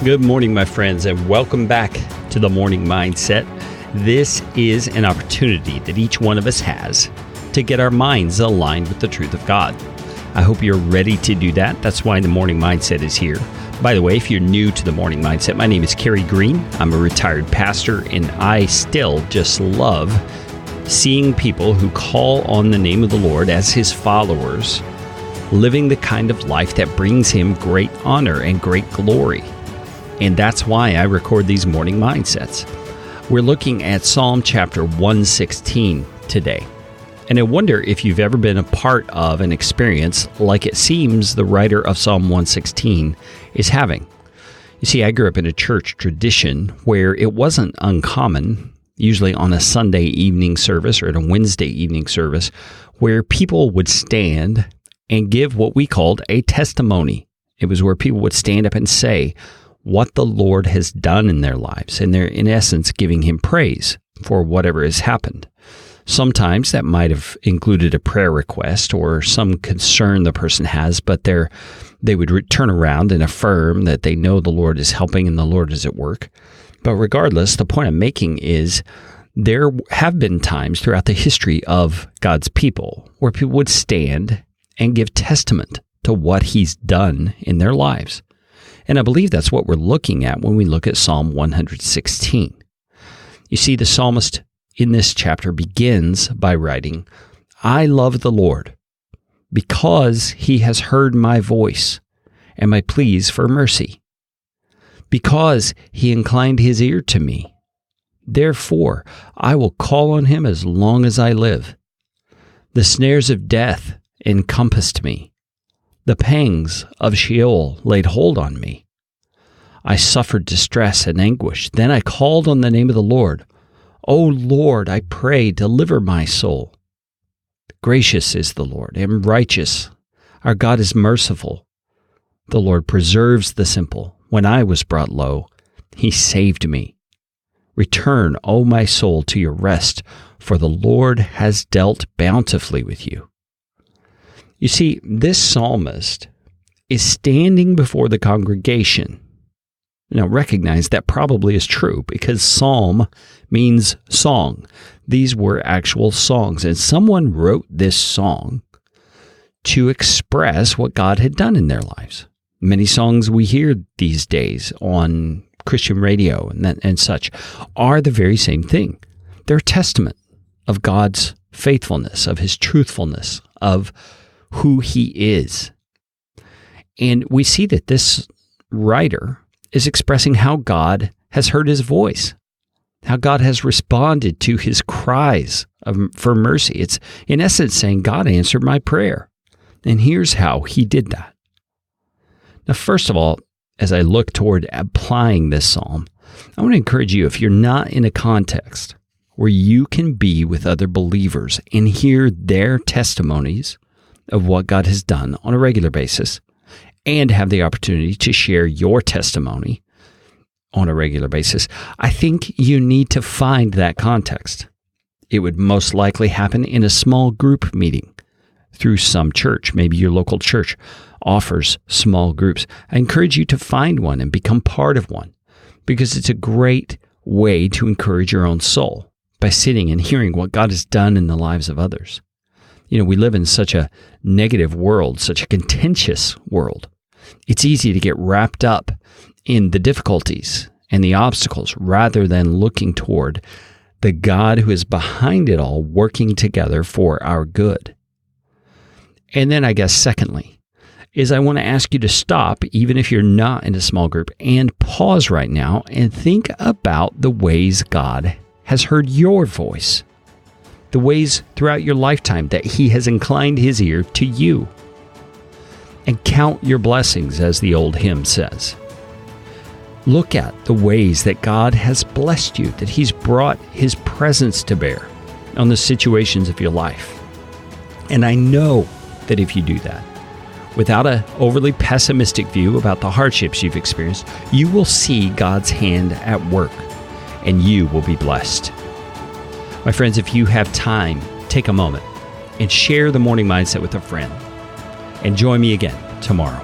Good morning, my friends, and welcome back to the Morning Mindset. This is an opportunity that each one of us has to get our minds aligned with the truth of God. I hope you're ready to do that. That's why the Morning Mindset is here. By the way, if you're new to the Morning Mindset, my name is Kerry Green. I'm a retired pastor, and I still just love seeing people who call on the name of the Lord as his followers, living the kind of life that brings him great honor and great glory. And that's why I record these Morning Mindsets. We're looking at Psalm chapter 116 today. And I wonder if you've ever been a part of an experience like it seems the writer of Psalm 116 is having. You see, I grew up in a church tradition where it wasn't uncommon, usually on a Sunday evening service or at a Wednesday evening service, where people would stand and give what we called a testimony. It was where people would stand up and say what the Lord has done in their lives, and they're in essence giving him praise for whatever has happened. Sometimes that might have included a prayer request or some concern the person has, but they would turn around and affirm that they know the Lord is helping and the Lord is at work. But regardless, the point I'm making is there have been times throughout the history of God's people where people would stand and give testament to what he's done in their lives. And I believe that's what we're looking at when we look at Psalm 116. You see, the psalmist in this chapter begins by writing, "I love the Lord because he has heard my voice and my pleas for mercy, because he inclined his ear to me. Therefore, I will call on him as long as I live. The snares of death encompassed me. The pangs of Sheol laid hold on me. I suffered distress and anguish. Then I called on the name of the Lord. O Lord, I pray, deliver my soul. Gracious is the Lord and righteous. Our God is merciful. The Lord preserves the simple. When I was brought low, he saved me. Return, O my soul, to your rest, for the Lord has dealt bountifully with you." You see, this psalmist is standing before the congregation. Now, recognize that probably is true because psalm means song. These were actual songs, and someone wrote this song to express what God had done in their lives. Many songs we hear these days on Christian radio and such are the very same thing. They're a testament of God's faithfulness, of his truthfulness, of who he is. And we see that this writer is expressing how God has heard his voice, how God has responded to his cries for mercy. It's in essence saying, God answered my prayer. And here's how he did that. Now, first of all, as I look toward applying this psalm, I want to encourage you, if you're not in a context where you can be with other believers and hear their testimonies of what God has done on a regular basis, and have the opportunity to share your testimony on a regular basis, I think you need to find that context. It would most likely happen in a small group meeting through some church. Maybe your local church offers small groups. I encourage you to find one and become part of one, because it's a great way to encourage your own soul by sitting and hearing what God has done in the lives of others. You know, we live in such a negative world, such a contentious world. It's easy to get wrapped up in the difficulties and the obstacles rather than looking toward the God who is behind it all, working together for our good. And then I guess secondly, is I want to ask you to stop, even if you're not in a small group, and pause right now and think about the ways God has heard your voice, the ways throughout your lifetime that he has inclined his ear to you. And count your blessings, as the old hymn says. Look at the ways that God has blessed you, that he's brought his presence to bear on the situations of your life. And I know that if you do that, without an overly pessimistic view about the hardships you've experienced, you will see God's hand at work, and you will be blessed. My friends, if you have time, take a moment and share the Morning Mindset with a friend. And join me again tomorrow.